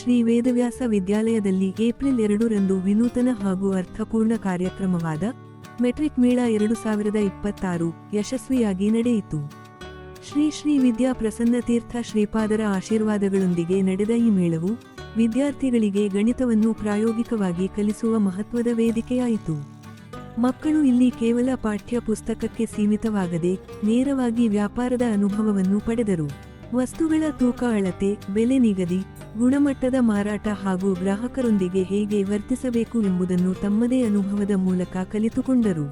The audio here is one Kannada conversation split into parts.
ಶ್ರೀ ವೇದವ್ಯಾಸ ವಿದ್ಯಾಲಯದಲ್ಲಿ ಏಪ್ರಿಲ್ 2ರಂದು ವಿನೂತನ ಹಾಗೂ ಅರ್ಥಪೂರ್ಣ ಕಾರ್ಯಕ್ರಮವಾದ ಮೆಟ್ರಿಕ್ ಮೇಳ 2026 ಯಶಸ್ವಿಯಾಗಿ ನಡೆಯಿತು. ಶ್ರೀ ಶ್ರೀ ವಿದ್ಯಾ ಪ್ರಸನ್ನತೀರ್ಥ ಶ್ರೀಪಾದರ ಆಶೀರ್ವಾದಗಳೊಂದಿಗೆ ನಡೆದ ಈ ಮೇಳವು ವಿದ್ಯಾರ್ಥಿಗಳಿಗೆ ಗಣಿತವನ್ನು ಪ್ರಾಯೋಗಿಕವಾಗಿ ಕಲಿಸುವ ಮಹತ್ವದ ವೇದಿಕೆಯಾಯಿತು. ಮಕ್ಕಳು ಇಲ್ಲಿ ಕೇವಲ ಪಾಠ್ಯ ಪುಸ್ತಕಕ್ಕೆ ಸೀಮಿತವಾಗದೆ ನೇರವಾಗಿ ವ್ಯಾಪಾರದ ಅನುಭವವನ್ನು ಪಡೆದರು. ವಸ್ತುಗಳ ತೂಕ, ಅಳತೆ, ಬೆಲೆ ನಿಗದಿ, ಗುಣಮಟ್ಟದ ಮಾರಾಟ ಹಾಗೂ ಗ್ರಾಹಕರೊಂದಿಗೆ ಹೇಗೆ ವರ್ತಿಸಬೇಕು ಎಂಬುದನ್ನು ತಮ್ಮದೇ ಅನುಭವದ ಮೂಲಕ ಕಲಿತುಕೊಂಡರು.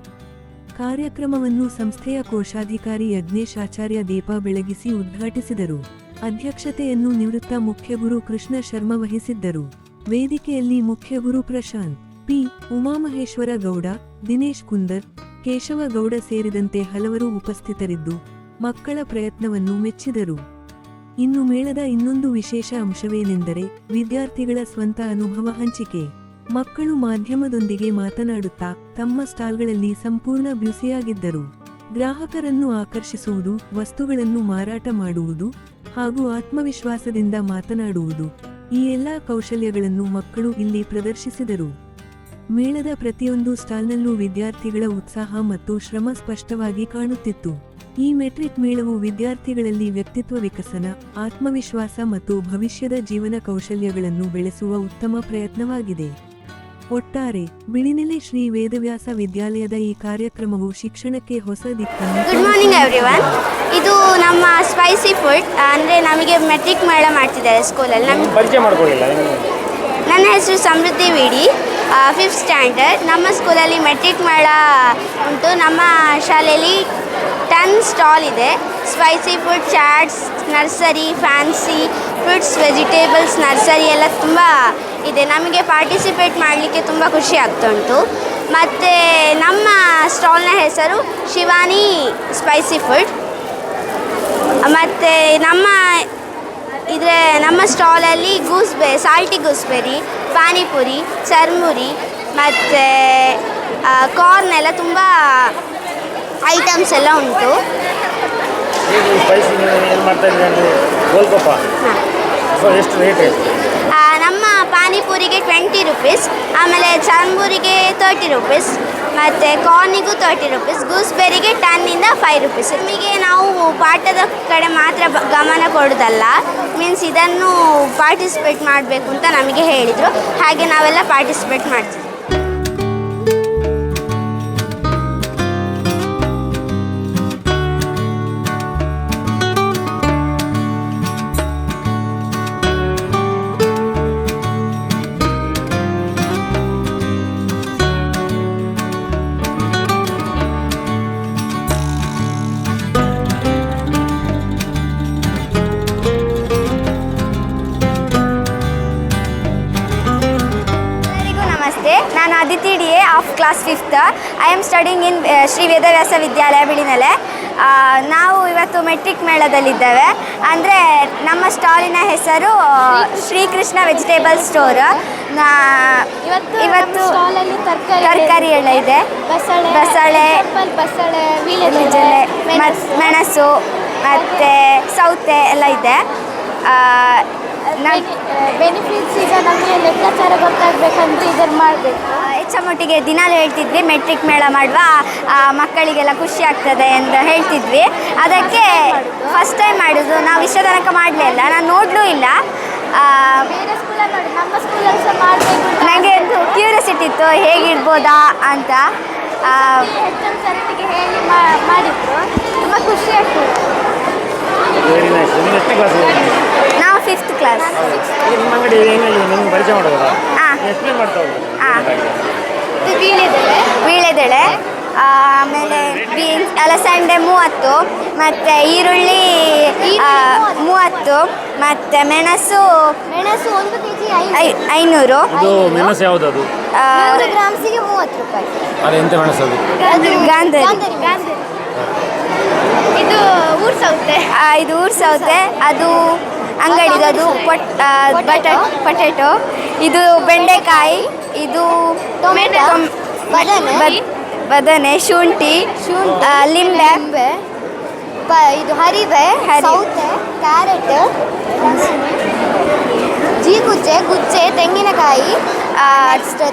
ಕಾರ್ಯಕ್ರಮವನ್ನು ಸಂಸ್ಥೆಯ ಕೋಶಾಧಿಕಾರಿ ಯಜ್ಞೇಶ್ ಆಚಾರ್ಯ ದೀಪ ಬೆಳಗಿಸಿ ಉದ್ಘಾಟಿಸಿದರು. ಅಧ್ಯಕ್ಷತೆಯನ್ನು ನಿವೃತ್ತ ಮುಖ್ಯಗುರು ಕೃಷ್ಣ ಶರ್ಮ ವಹಿಸಿದ್ದರು. ವೇದಿಕೆಯಲ್ಲಿ ಮುಖ್ಯಗುರು ಪ್ರಶಾಂತ್ ಪಿ, ಉಮಾಮಹೇಶ್ವರ ಗೌಡ, ದಿನೇಶ್ ಕುಂದರ್, ಕೇಶವ ಗೌಡ ಸೇರಿದಂತೆ ಹಲವರು ಉಪಸ್ಥಿತರಿದ್ದು ಮಕ್ಕಳ ಪ್ರಯತ್ನವನ್ನು ಮೆಚ್ಚಿದರು. ಇನ್ನು ಮೇಳದ ಇನ್ನೊಂದು ವಿಶೇಷ ಅಂಶವೇನೆಂದರೆ ವಿದ್ಯಾರ್ಥಿಗಳ ಸ್ವಂತ ಅನುಭವ ಹಂಚಿಕೆ. ಮಕ್ಕಳು ಮಾಧ್ಯಮದೊಂದಿಗೆ ಮಾತನಾಡುತ್ತಾ ತಮ್ಮ ಸ್ಟಾಲ್ಗಳಲ್ಲಿ ಸಂಪೂರ್ಣ ಬ್ಯುಸಿಯಾಗಿದ್ದರು. ಗ್ರಾಹಕರನ್ನು ಆಕರ್ಷಿಸುವುದು, ವಸ್ತುಗಳನ್ನು ಮಾರಾಟ ಮಾಡುವುದು ಹಾಗೂ ಆತ್ಮವಿಶ್ವಾಸದಿಂದ ಮಾತನಾಡುವುದು, ಈ ಎಲ್ಲಾ ಕೌಶಲ್ಯಗಳನ್ನು ಮಕ್ಕಳು ಇಲ್ಲಿ ಪ್ರದರ್ಶಿಸಿದರು. ಮೇಳದ ಪ್ರತಿಯೊಂದು ಸ್ಟಾಲ್ನಲ್ಲೂ ವಿದ್ಯಾರ್ಥಿಗಳ ಉತ್ಸಾಹ ಮತ್ತು ಶ್ರಮ ಸ್ಪಷ್ಟವಾಗಿ ಕಾಣುತ್ತಿತ್ತು. ಈ ಮೆಟ್ರಿಕ್ ಮೇಳವು ವಿದ್ಯಾರ್ಥಿಗಳಲ್ಲಿ ವ್ಯಕ್ತಿತ್ವ ವಿಕಸನ, ಆತ್ಮವಿಶ್ವಾಸ ಮತ್ತು ಭವಿಷ್ಯದ ಜೀವನ ಕೌಶಲ್ಯಗಳನ್ನು ಬೆಳೆಸುವ ಉತ್ತಮ ಪ್ರಯತ್ನವಾಗಿದೆ. ಒಟ್ಟಾರೆ ಬಿಳಿನೆಲೆ ಶ್ರೀ ವೇದವ್ಯಾಸ ವಿದ್ಯಾಲಯದ ಈ ಕಾರ್ಯಕ್ರಮವು ಶಿಕ್ಷಣಕ್ಕೆ ಹೊಸ ದಿಕ್ಕನ್ನು. Good morning everyone. ಇದು ನಮ್ಮ ಸ್ಪೈಸಿ ಫುಡ್, ಅಂದರೆ ನಮಗೆ ಮೆಟ್ರಿಕ್ ಮೇಳ ಮಾಡ್ತಿದ್ದಾರೆ ಸ್ಕೂಲಲ್ಲಿ. ನನ್ನ ಹೆಸರು ಸಮೃದ್ಧಿ ವಿಡಿ, 5th ಸ್ಟ್ಯಾಂಡರ್ಡ್. ನಮ್ಮ ಸ್ಕೂಲಲ್ಲಿ ಮೆಟ್ರಿಕ್ ಮೇಳ ಉಂಟು. ನಮ್ಮ ಶಾಲೆಯಲ್ಲಿ 10 ಸ್ಟಾಲ್ ಇದೆ. Spicy food, chaats, nursery, fancy fruits, vegetables, nursery ಎಲ್ಲ ತುಂಬ ಇದೆ. ನಮಗೆ ಪಾರ್ಟಿಸಿಪೇಟ್ ಮಾಡಲಿಕ್ಕೆ ತುಂಬ ಖುಷಿ ಆಗ್ತಾ ಉಂಟು. ಮತ್ತು ನಮ್ಮ ಸ್ಟಾಲ್ನ ಹೆಸರು ಶಿವಾನಿ ಸ್ಪೈಸಿ ಫುಡ್. ಮತ್ತು ನಮ್ಮ ಸ್ಟಾಲಲ್ಲಿ ಸಾಲ್ಟಿ ಗೂಸ್ಬೆರಿ, ಪಾನಿಪುರಿ, ಚರ್ಮುರಿ ಮತ್ತು ಕಾರ್ನ್ ಎಲ್ಲ ತುಂಬ ಐಟಮ್ಸ್ ಎಲ್ಲ ಉಂಟು. ನಮ್ಮ ಪಾನಿಪುರಿಗೆ 20 ರೂಪೀಸ್, ಆಮೇಲೆ ಚರ್ಮುರಿಗೆ 30 ರೂಪೀಸ್, ಮತ್ತು ಕಾರ್ನಿಗೂ 30 ರೂಪೀಸ್, ಗೂಸ್ಬೆರಿಗೆ 10 ಇಂದ 5 ರೂಪೀಸ್. ನಮಗೆ ನಾವು ಪಾಠದ ಕಡೆ ಮಾತ್ರ ಗಮನ ಕೊಡೋದಲ್ಲ, ಮೀನ್ಸ್ ಇದನ್ನು ಪಾರ್ಟಿಸಿಪೇಟ್ ಮಾಡಬೇಕು ಅಂತ ನಮಗೆ ಹೇಳಿದರು. ಹಾಗೆ ನಾವೆಲ್ಲ ಪಾರ್ಟಿಸಿಪೇಟ್ ಮಾಡ್ತೀವಿ. ನಾನು Aditi D A of class 5th. I am studying in Shri Vedavyasa Vidyalaya Bilinele. ನಾವು ಇವತ್ತು ಮೆಟ್ರಿಕ್ ಮೇಳದಲ್ಲಿದ್ದೇವೆ. ಅಂದರೆ ನಮ್ಮ ಸ್ಟಾಲಿನ ಹೆಸರು ಶ್ರೀಕೃಷ್ಣ ವೆಜಿಟೇಬಲ್ ಸ್ಟೋರ್. ಇವತ್ತು ತರಕಾರಿ ಎಲ್ಲ ಇದೆ. ಬಸಳೆ, ಮೆಣಸು ಮತ್ತು ಸೌತೆ ಎಲ್ಲ ಇದೆ. ಬೆನಿಫಿಟ್ಸ್ ಈಗ ನಮಗೆ ಲೆಕ್ಕಾಚಾರ ಗೊತ್ತಾಗಬೇಕಂದ್ರೆ ಇದನ್ನು ಮಾಡಬೇಕು. ಹೆಚ್ಚು ಮಟ್ಟಿಗೆ ದಿನಾಲು ಹೇಳ್ತಿದ್ವಿ ಮೆಟ್ರಿಕ್ ಮೇಳ ಮಾಡುವ, ಮಕ್ಕಳಿಗೆಲ್ಲ ಖುಷಿ ಆಗ್ತದೆ ಅಂತ ಹೇಳ್ತಿದ್ವಿ. ಅದಕ್ಕೆ ಫಸ್ಟ್ ಟೈಮ್ ಮಾಡೋದು. ನಾವು ಇಷ್ಟ ತನಕ ಮಾಡಲಿಲ್ಲ, ನಾನು ನೋಡಲೂ ಇಲ್ಲ. ಬೇರೆ ಸ್ಕೂಲಲ್ಲಿ ನೋಡಿ, ನಮ್ಮ ಸ್ಕೂಲಲ್ಲಿ ಸಹ ಮಾಡಬೇಕು. ನನಗೆ ಒಂದು ಕ್ಯೂರಿಯಾಸಿಟಿ ಇತ್ತು ಹೇಗಿರ್ಬೋದಾ ಅಂತ. ಹೆಚ್ಚಿನ ಸರಟಿಗೆ ಹೇಳಿ ಮಾಡಿದ್ರು, ತುಂಬ ಖುಷಿ ಆಗ್ತದೆ. ನಾವು 5th ಕ್ಲಾಸ್. ವೀಳ್ಯದೆಲೆ, ಆಮೇಲೆ ಬೀನ್ಸ್, ಅಲಸಂಡೆ 30, ಮತ್ತು ಈರುಳ್ಳಿ 30, ಮತ್ತು ಮೆಣಸು 1 kg 500. ಮೆಣಸು ಯಾವುದದು? 100 ಗ್ರಾಮ್ಸಿಗೆ 30 ರೂಪಾಯಿ. ಅದೆಂತ ಮೆಣಸು ಅದು? ಗಾಂಧರಿ. ಇದು ಊರು ಸೌತೆ. ಇದು ಊರು ಸೌತೆ, ಅದು ಅಂಗಡಿದು, ಅದು ಪೊಟೆಟೊ. ಇದು ಬೆಂಡೆಕಾಯಿ, ಇದು ಟೊಮೆಟೊ, ಬದನೆ, ಶುಂಠಿ, ಲಿಂಬೆ, ಇದು ಹರಿವೆ, ಸೌತೆ, ಕ್ಯಾರೆಟ್, ಜೀಗುಜ್ಜೆ, ಗುಜ್ಜೆ, ತೆಂಗಿನಕಾಯಿ,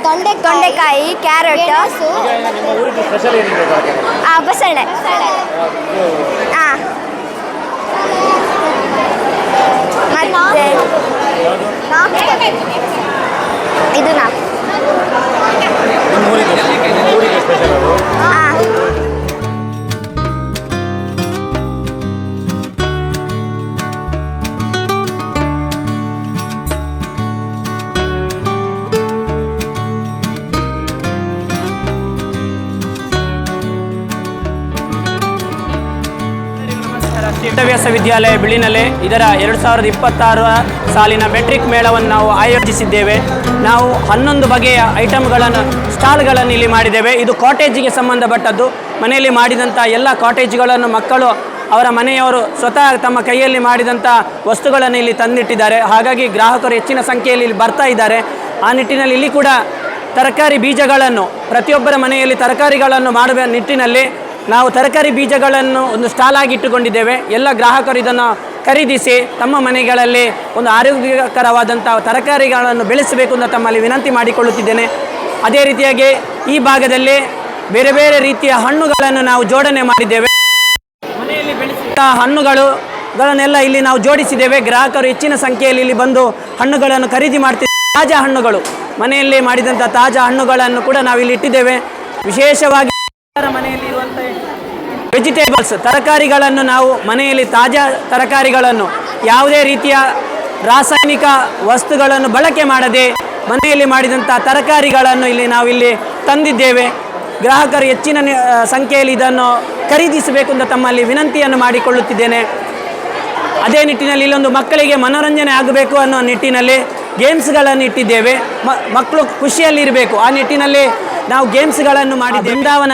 ತೊಂಡೆಕಾಯಿ, ಕ್ಯಾರೆಟ್, ಗೆಣಸು, ನಿಮ್ಮ ಊರಿಗೆ ಸ್ಪೆಷಲ್ ಏನಿದೆ ಬಸಳೆ. ಹಾಂ, ಮತ್ತೆ ಇದು ನಿಮ್ಮ ಊರಿಗೆ ಸ್ಪೆಷಲ್ ಅದು ಹಾಂ. ವಿದ್ಯಾಭ್ಯಾಸ ವಿದ್ಯಾಲಯ ಬಿಳಿನಲೆ ಇದರ 2026 ಸಾಲಿನ ಮೆಟ್ರಿಕ್ ಮೇಳವನ್ನು ನಾವು ಆಯೋಜಿಸಿದ್ದೇವೆ. ನಾವು 11 ಬಗೆಯ ಐಟಮ್ಗಳನ್ನು ಸ್ಟಾಲ್ಗಳನ್ನು ಇಲ್ಲಿ ಮಾಡಿದ್ದೇವೆ. ಇದು ಕಾಟೇಜಿಗೆ ಸಂಬಂಧಪಟ್ಟದ್ದು. ಮನೆಯಲ್ಲಿ ಮಾಡಿದಂಥ ಎಲ್ಲ ಕಾಟೇಜ್ಗಳನ್ನು ಮಕ್ಕಳು ಅವರ ಮನೆಯವರು ಸ್ವತಃ ತಮ್ಮ ಕೈಯಲ್ಲಿ ಮಾಡಿದಂಥ ವಸ್ತುಗಳನ್ನು ಇಲ್ಲಿ ತಂದಿಟ್ಟಿದ್ದಾರೆ. ಹಾಗಾಗಿ ಗ್ರಾಹಕರು ಹೆಚ್ಚಿನ ಸಂಖ್ಯೆಯಲ್ಲಿ ಇಲ್ಲಿ ಬರ್ತಾ ಇದ್ದಾರೆ. ಆ ನಿಟ್ಟಿನಲ್ಲಿ ಇಲ್ಲಿ ಕೂಡ ತರಕಾರಿ ಬೀಜಗಳನ್ನು ಪ್ರತಿಯೊಬ್ಬರ ಮನೆಯಲ್ಲಿ ತರಕಾರಿಗಳನ್ನು ಮಾಡುವ ನಿಟ್ಟಿನಲ್ಲಿ ನಾವು ತರಕಾರಿ ಬೀಜಗಳನ್ನು ಒಂದು ಸ್ಟಾಲ್ ಆಗಿ ಇಟ್ಟುಕೊಂಡಿದ್ದೇವೆ. ಎಲ್ಲ ಗ್ರಾಹಕರು ಇದನ್ನು ಖರೀದಿಸಿ ತಮ್ಮ ಮನೆಗಳಲ್ಲಿ ಒಂದು ಆರೋಗ್ಯಕರವಾದಂಥ ತರಕಾರಿಗಳನ್ನು ಬೆಳೆಸಬೇಕು ಅಂತ ತಮ್ಮಲ್ಲಿ ವಿನಂತಿ ಮಾಡಿಕೊಳ್ಳುತ್ತಿದ್ದೇನೆ. ಅದೇ ರೀತಿಯಾಗಿ ಈ ಭಾಗದಲ್ಲಿ ಬೇರೆ ಬೇರೆ ರೀತಿಯ ಹಣ್ಣುಗಳನ್ನು ನಾವು ಜೋಡಣೆ ಮಾಡಿದ್ದೇವೆ. ಮನೆಯಲ್ಲಿ ಬೆಳೆಸಿದ ಹಣ್ಣುಗಳನ್ನೆಲ್ಲ ಇಲ್ಲಿ ನಾವು ಜೋಡಿಸಿದ್ದೇವೆ. ಗ್ರಾಹಕರು ಹೆಚ್ಚಿನ ಸಂಖ್ಯೆಯಲ್ಲಿ ಇಲ್ಲಿ ಬಂದು ಹಣ್ಣುಗಳನ್ನು ಖರೀದಿ ಮಾಡ್ತಿದ್ದೇವೆ. ತಾಜಾ ಹಣ್ಣುಗಳು, ಮನೆಯಲ್ಲಿ ಮಾಡಿದಂಥ ತಾಜಾ ಹಣ್ಣುಗಳನ್ನು ಕೂಡ ನಾವು ಇಲ್ಲಿ ಇಟ್ಟಿದ್ದೇವೆ. ವಿಶೇಷವಾಗಿ ಮನೆಯಲ್ಲಿ ಇರುವಂಥ ವೆಜಿಟೇಬಲ್ಸ್, ತರಕಾರಿಗಳನ್ನು ನಾವು ಮನೆಯಲ್ಲಿ ತಾಜಾ ತರಕಾರಿಗಳನ್ನು ಯಾವುದೇ ರೀತಿಯ ರಾಸಾಯನಿಕ ವಸ್ತುಗಳನ್ನು ಬಳಕೆ ಮಾಡದೆ ಮನೆಯಲ್ಲಿ ಮಾಡಿದಂಥ ತರಕಾರಿಗಳನ್ನು ನಾವಿಲ್ಲಿ ತಂದಿದ್ದೇವೆ. ಗ್ರಾಹಕರು ಹೆಚ್ಚಿನ ಸಂಖ್ಯೆಯಲ್ಲಿ ಇದನ್ನು ಖರೀದಿಸಬೇಕು ಅಂತ ತಮ್ಮಲ್ಲಿ ವಿನಂತಿಯನ್ನು ಮಾಡಿಕೊಳ್ಳುತ್ತಿದ್ದೇನೆ. ಅದೇ ನಿಟ್ಟಿನಲ್ಲಿ ಇಲ್ಲೊಂದು ಮಕ್ಕಳಿಗೆ ಮನೋರಂಜನೆ ಆಗಬೇಕು ಅನ್ನೋ ನಿಟ್ಟಿನಲ್ಲಿ ಗೇಮ್ಸ್ಗಳನ್ನು ಇಟ್ಟಿದ್ದೇವೆ. ಮಕ್ಕಳು ಖುಷಿಯಲ್ಲಿರಬೇಕು ಆ ನಿಟ್ಟಿನಲ್ಲಿ ನಾವು ಗೇಮ್ಸ್ಗಳನ್ನು ಮಾಡಿ ಬೃಂದಾವನ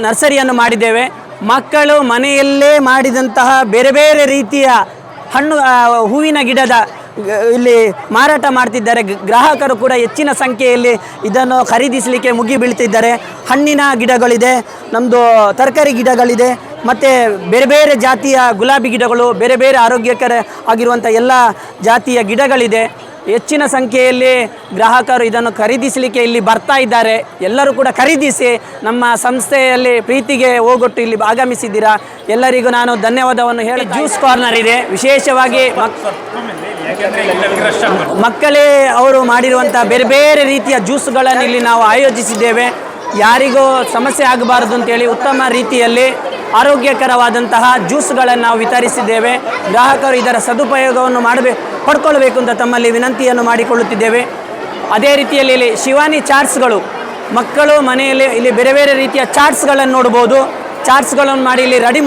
ನರ್ಸರಿಯನ್ನು ಮಾಡಿದ್ದೇವೆ. ಮಕ್ಕಳು ಮನೆಯಲ್ಲೇ ಮಾಡಿದಂತಹ ಬೇರೆ ಬೇರೆ ರೀತಿಯ ಹೂವಿನ ಗಿಡದ ಇಲ್ಲಿ ಮಾರಾಟ ಮಾಡ್ತಿದ್ದಾರೆ. ಗ್ರಾಹಕರು ಕೂಡ ಹೆಚ್ಚಿನ ಸಂಖ್ಯೆಯಲ್ಲಿ ಇದನ್ನು ಖರೀದಿಸಲಿಕ್ಕೆ ಮುಗಿ ಬೀಳ್ತಿದ್ದಾರೆ. ಹಣ್ಣಿನ ಗಿಡಗಳಿದೆ, ನಮ್ಮದು ತರಕಾರಿ ಗಿಡಗಳಿದೆ, ಮತ್ತು ಬೇರೆ ಬೇರೆ ಜಾತಿಯ ಗುಲಾಬಿ ಗಿಡಗಳು, ಬೇರೆ ಬೇರೆ ಆರೋಗ್ಯಕರ ಆಗಿರುವಂಥ ಎಲ್ಲ ಜಾತಿಯ ಗಿಡಗಳಿದೆ. ಹೆಚ್ಚಿನ ಸಂಖ್ಯೆಯಲ್ಲಿ ಗ್ರಾಹಕರು ಇದನ್ನು ಖರೀದಿಸಲಿಕ್ಕೆ ಇಲ್ಲಿ ಬರ್ತಾ ಇದ್ದಾರೆ. ಎಲ್ಲರೂ ಕೂಡ ಖರೀದಿಸಿ ನಮ್ಮ ಸಂಸ್ಥೆಯಲ್ಲಿ ಪ್ರೀತಿಗೆ ಹೋಗೊಟ್ಟು ಇಲ್ಲಿ ಆಗಮಿಸಿದ್ದೀರಾ. ಎಲ್ಲರಿಗೂ ನಾನು ಧನ್ಯವಾದವನ್ನು ಹೇಳಿ ಜ್ಯೂಸ್ ಕಾರ್ನರ್ ಇದೆ. ವಿಶೇಷವಾಗಿ ಮಕ್ಕಳೇ ಅವರು ಮಾಡಿರುವಂಥ ಬೇರೆ ಬೇರೆ ರೀತಿಯ ಜ್ಯೂಸ್ಗಳನ್ನು ಇಲ್ಲಿ ನಾವು ಆಯೋಜಿಸಿದ್ದೇವೆ. ಯಾರಿಗೂ ಸಮಸ್ಯೆ ಆಗಬಾರದು ಅಂತೇಳಿ ಉತ್ತಮ ರೀತಿಯಲ್ಲಿ ಆರೋಗ್ಯಕರವಾದಂತಹ ಜ್ಯೂಸ್ಗಳನ್ನು ನಾವು ವಿತರಿಸಿದ್ದೇವೆ. ಗ್ರಾಹಕರು ಇದರ ಸದುಪಯೋಗವನ್ನು ಪಡ್ಕೊಳ್ಬೇಕು ಅಂತ ತಮ್ಮಲ್ಲಿ ವಿನಂತಿಯನ್ನು ಮಾಡಿಕೊಳ್ಳುತ್ತಿದ್ದೇವೆ. ಅದೇ ರೀತಿಯಲ್ಲಿ ಇಲ್ಲಿ ಶಿವಾನಿ ಚಾಟ್ಸ್ಗಳು, ಮಕ್ಕಳು ಮನೆಯಲ್ಲಿ ಇಲ್ಲಿ ಬೇರೆ ಬೇರೆ ರೀತಿಯ ಚಾಟ್ಸ್ಗಳನ್ನು ನೋಡ್ಬೋದು. ಚಾಟ್ಸ್ಗಳನ್ನು ಮಾಡಿ ಇಲ್ಲಿ ರೆಡಿ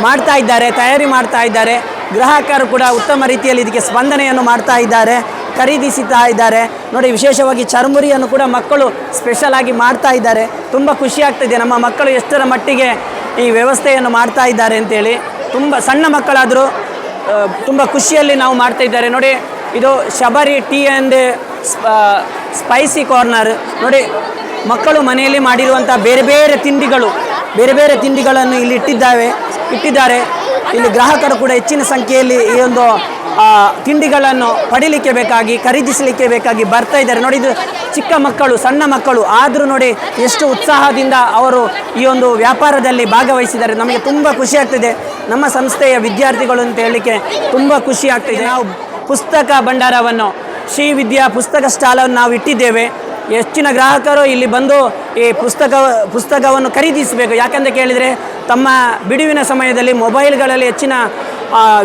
ಮಾಡ್ತಾ ಇದ್ದಾರೆ, ತಯಾರಿ ಮಾಡ್ತಾ ಇದ್ದಾರೆ. ಗ್ರಾಹಕರು ಕೂಡ ಉತ್ತಮ ರೀತಿಯಲ್ಲಿ ಇದಕ್ಕೆ ಸ್ಪಂದನೆಯನ್ನು ಮಾಡ್ತಾ ಇದ್ದಾರೆ, ಖರೀದಿಸುತ್ತಾ ಇದ್ದಾರೆ. ನೋಡಿ, ವಿಶೇಷವಾಗಿ ಚರ್ಮುರಿಯನ್ನು ಕೂಡ ಮಕ್ಕಳು ಸ್ಪೆಷಲ್ ಆಗಿ ಮಾಡ್ತಾ ಇದ್ದಾರೆ. ತುಂಬ ಖುಷಿ ಆಗ್ತಿದೆ ನಮ್ಮ ಮಕ್ಕಳು ಎಷ್ಟರ ಮಟ್ಟಿಗೆ ಈ ವ್ಯವಸ್ಥೆಯನ್ನು ಮಾಡ್ತಾ ಇದ್ದಾರೆ ಅಂತೇಳಿ. ತುಂಬ ಸಣ್ಣ ಮಕ್ಕಳಾದರೂ ತುಂಬ ಖುಷಿಯಲ್ಲಿ ನಾವು ಮಾಡ್ತಾ ಇದ್ದಾರೆ. ನೋಡಿ, ಇದು Shabari tea and spicy corner. ನೋಡಿ, ಮಕ್ಕಳು ಮನೆಯಲ್ಲಿ ಮಾಡಿರುವಂಥ ಬೇರೆ ಬೇರೆ ತಿಂಡಿಗಳನ್ನು ಇಲ್ಲಿ ಇಟ್ಟಿದ್ದಾರೆ. ಇಲ್ಲಿ ಗ್ರಾಹಕರು ಕೂಡ ಹೆಚ್ಚಿನ ಸಂಖ್ಯೆಯಲ್ಲಿ ಈ ಒಂದು ತಿಂಡಿಗಳನ್ನು ಪಡೀಲಿಕ್ಕೆ ಬೇಕಾಗಿ, ಖರೀದಿಸಲಿಕ್ಕೆ ಬೇಕಾಗಿ ಬರ್ತಾ ಇದ್ದಾರೆ. ನೋಡಿ, ಇದು ಚಿಕ್ಕ ಮಕ್ಕಳು, ಸಣ್ಣ ಮಕ್ಕಳು ಆದರೂ ನೋಡಿ ಎಷ್ಟು ಉತ್ಸಾಹದಿಂದ ಅವರು ಈ ಒಂದು ವ್ಯಾಪಾರದಲ್ಲಿ ಭಾಗವಹಿಸಿದ್ದಾರೆ. ನಮಗೆ ತುಂಬ ಖುಷಿ ಆಗ್ತಿದೆ. ನಮ್ಮ ಸಂಸ್ಥೆಯ ವಿದ್ಯಾರ್ಥಿಗಳು ಅಂತ ಹೇಳಲಿಕ್ಕೆ ತುಂಬ ಖುಷಿ ಆಗ್ತಿದೆ. ನಾವು ಪುಸ್ತಕ ಭಂಡಾರವನ್ನು, ಶ್ರೀ ವಿದ್ಯಾ ಪುಸ್ತಕ ಸ್ಟಾಲನ್ನು ನಾವು ಇಟ್ಟಿದ್ದೇವೆ. ಹೆಚ್ಚಿನ ಗ್ರಾಹಕರು ಇಲ್ಲಿ ಬಂದು ಈ ಪುಸ್ತಕವನ್ನು ಖರೀದಿಸಬೇಕು. ಯಾಕಂತ ಕೇಳಿದರೆ ತಮ್ಮ ಬಿಡುವಿನ ಸಮಯದಲ್ಲಿ ಮೊಬೈಲ್ಗಳಲ್ಲಿ ಹೆಚ್ಚಿನ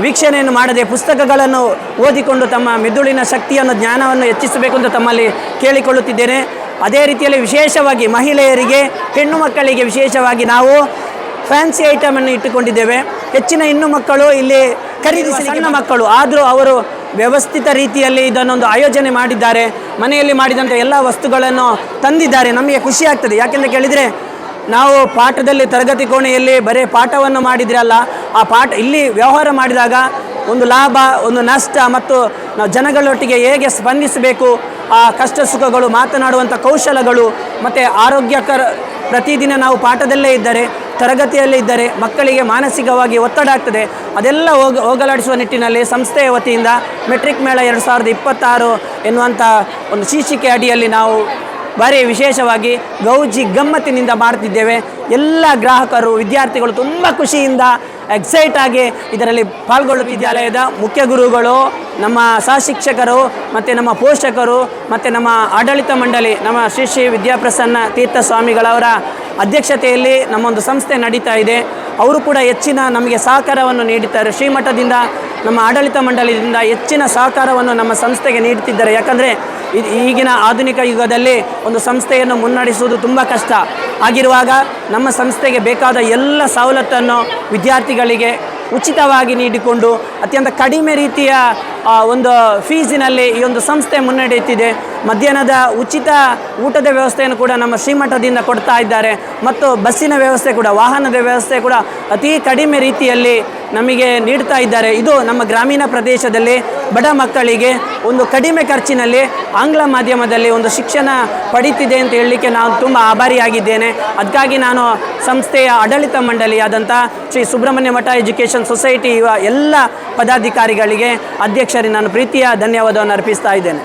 ವೀಕ್ಷಣೆಯನ್ನು ಮಾಡದೆ ಪುಸ್ತಕಗಳನ್ನು ಓದಿಕೊಂಡು ತಮ್ಮ ಮೆದುಳಿನ ಶಕ್ತಿಯನ್ನು, ಜ್ಞಾನವನ್ನು ಹೆಚ್ಚಿಸಬೇಕು ಅಂತ ತಮ್ಮಲ್ಲಿ ಕೇಳಿಕೊಳ್ಳುತ್ತಿದ್ದೇನೆ. ಅದೇ ರೀತಿಯಲ್ಲಿ ವಿಶೇಷವಾಗಿ ಮಹಿಳೆಯರಿಗೆ, ಹೆಣ್ಣು ಮಕ್ಕಳಿಗೆ ವಿಶೇಷವಾಗಿ ನಾವು ಫ್ಯಾನ್ಸಿ ಐಟಮನ್ನು ಇಟ್ಟುಕೊಂಡಿದ್ದೇವೆ. ಹೆಚ್ಚಿನ ಹೆಣ್ಣು ಮಕ್ಕಳು ಇಲ್ಲಿ ಖರೀದಿಸಿ, ಸಣ್ಣ ಮಕ್ಕಳು ಆದರೂ ಅವರು ವ್ಯವಸ್ಥಿತ ರೀತಿಯಲ್ಲಿ ಇದನ್ನೊಂದು ಆಯೋಜನೆ ಮಾಡಿದ್ದಾರೆ. ಮನೆಯಲ್ಲಿ ಮಾಡಿದಂಥ ಎಲ್ಲ ವಸ್ತುಗಳನ್ನು ತಂದಿದ್ದಾರೆ. ನಮಗೆ ಖುಷಿ ಆಗ್ತದೆ. ಯಾಕೆಂದರೆ ಕೇಳಿದರೆ ನಾವು ಪಾಠದಲ್ಲಿ ತರಗತಿ ಕೋಣೆಯಲ್ಲಿ ಬರೀ ಪಾಠವನ್ನು ಮಾಡಿದರೆ ಅಲ್ಲ, ಆ ಪಾಠ ಇಲ್ಲಿ ವ್ಯವಹಾರ ಮಾಡಿದಾಗ ಒಂದು ಲಾಭ, ಒಂದು ನಷ್ಟ ಮತ್ತು ನಾವು ಜನಗಳೊಟ್ಟಿಗೆ ಹೇಗೆ ಸ್ಪಂದಿಸಬೇಕು, ಆ ಕಷ್ಟ ಸುಖಗಳು, ಮಾತನಾಡುವಂಥ ಕೌಶಲಗಳು ಮತ್ತು ಆರೋಗ್ಯಕರ ಪ್ರತಿದಿನ ನಾವು ಪಾಠದಲ್ಲೇ ಇದ್ದರೆ ತರಗತಿಯಲ್ಲಿ ಇದ್ದರೆ ಮಕ್ಕಳಿಗೆ ಮಾನಸಿಕವಾಗಿ ಒತ್ತಡ ಆಗ್ತದೆ, ಅದೆಲ್ಲ ಹೋಗಲಾಡಿಸುವ ನಿಟ್ಟಿನಲ್ಲಿ ಸಂಸ್ಥೆಯ ವತಿಯಿಂದ ಮೆಟ್ರಿಕ್ ಮೇಳ 2026 ಎನ್ನುವಂಥ ಒಂದು ಶೀರ್ಷಿಕೆ ಅಡಿಯಲ್ಲಿ ನಾವು ಭಾರಿ ವಿಶೇಷವಾಗಿ ಗೌಜಿ ಗಮ್ಮತ್ತಿನಿಂದ ಮಾಡ್ತಿದ್ದೇವೆ. ಎಲ್ಲ ಗ್ರಾಹಕರು ವಿದ್ಯಾರ್ಥಿಗಳು ತುಂಬ ಖುಷಿಯಿಂದ ಎಕ್ಸೈಟ್ ಆಗಿ ಇದರಲ್ಲಿ ಪಾಲ್ಗೊಳ್ಳುತ್ತಿದ್ದಾರೆ. ವಿದ್ಯಾಲಯದ ಮುಖ್ಯ ಗುರುಗಳು, ನಮ್ಮ ಸಹಶಿಕ್ಷಕರು ಮತ್ತು ನಮ್ಮ ಪೋಷಕರು ಮತ್ತು ನಮ್ಮ ಆಡಳಿತ ಮಂಡಳಿ, ನಮ್ಮ ಶ್ರೀ ಶ್ರೀ ವಿದ್ಯಾಪ್ರಸನ್ನ ತೀರ್ಥ ಸ್ವಾಮಿಗಳವರ ಅಧ್ಯಕ್ಷತೆಯಲ್ಲಿ ನಮ್ಮೊಂದು ಸಂಸ್ಥೆ ನಡೀತಾ ಇದೆ. ಅವರು ಕೂಡ ಹೆಚ್ಚಿನ ನಮಗೆ ಸಹಕಾರವನ್ನು ನೀಡುತ್ತಾರೆ. ಶ್ರೀಮಠದಿಂದ, ನಮ್ಮ ಆಡಳಿತ ಮಂಡಳಿಯಿಂದ ಹೆಚ್ಚಿನ ಸಹಕಾರವನ್ನು ನಮ್ಮ ಸಂಸ್ಥೆಗೆ ನೀಡುತ್ತಿದ್ದಾರೆ. ಯಾಕಂದರೆ ಈಗಿನ ಆಧುನಿಕ ಯುಗದಲ್ಲಿ ಒಂದು ಸಂಸ್ಥೆಯನ್ನು ಮುನ್ನಡೆಸುವುದು ತುಂಬ ಕಷ್ಟ ಆಗಿರುವಾಗ ನಮ್ಮ ಸಂಸ್ಥೆಗೆ ಬೇಕಾದ ಎಲ್ಲ ಸವಲತ್ತನ್ನು ವಿದ್ಯಾರ್ಥಿಗಳಿಗೆ ಉಚಿತವಾಗಿ ನೀಡಿಕೊಂಡು ಅತ್ಯಂತ ಕಡಿಮೆ ರೀತಿಯ ಒಂದು ಫೀಸಿನಲ್ಲಿ ಈ ಒಂದು ಸಂಸ್ಥೆ ಮುನ್ನಡೆಯುತ್ತಿದೆ. ಮಧ್ಯಾಹ್ನದ ಉಚಿತ ಊಟದ ವ್ಯವಸ್ಥೆಯನ್ನು ಕೂಡ ನಮ್ಮ ಶ್ರೀಮಠದಿಂದ ಕೊಡ್ತಾ ಇದ್ದಾರೆ ಮತ್ತು ಬಸ್ಸಿನ ವ್ಯವಸ್ಥೆ ಕೂಡ, ವಾಹನದ ವ್ಯವಸ್ಥೆ ಕೂಡ ಅತಿ ಕಡಿಮೆ ರೀತಿಯಲ್ಲಿ ನಮಗೆ ನೀಡ್ತಾ ಇದ್ದಾರೆ. ಇದು ನಮ್ಮ ಗ್ರಾಮೀಣ ಪ್ರದೇಶದಲ್ಲಿ ಬಡ ಮಕ್ಕಳಿಗೆ ಒಂದು ಕಡಿಮೆ ಖರ್ಚಿನಲ್ಲಿ ಆಂಗ್ಲ ಮಾಧ್ಯಮದಲ್ಲಿ ಒಂದು ಶಿಕ್ಷಣ ಪಡೀತಿದೆ ಅಂತ ಹೇಳಲಿಕ್ಕೆ ನಾನು ತುಂಬ ಆಭಾರಿಯಾಗಿದ್ದೇನೆ. ಅದಕ್ಕಾಗಿ ನಾನು ಸಂಸ್ಥೆಯ ಆಡಳಿತ ಮಂಡಳಿಯಾದಂಥ ಶ್ರೀ ಸುಬ್ರಹ್ಮಣ್ಯ ಮಠ ಎಜುಕೇಷನ್ ಸೊಸೈಟಿ ಎಲ್ಲ ಪದಾಧಿಕಾರಿಗಳಿಗೆ, ಅಧ್ಯಕ್ಷರಿಗೆ ನಾನು ಪ್ರೀತಿಯ ಧನ್ಯವಾದವನ್ನು ಅರ್ಪಿಸ್ತಾ ಇದ್ದೇನೆ.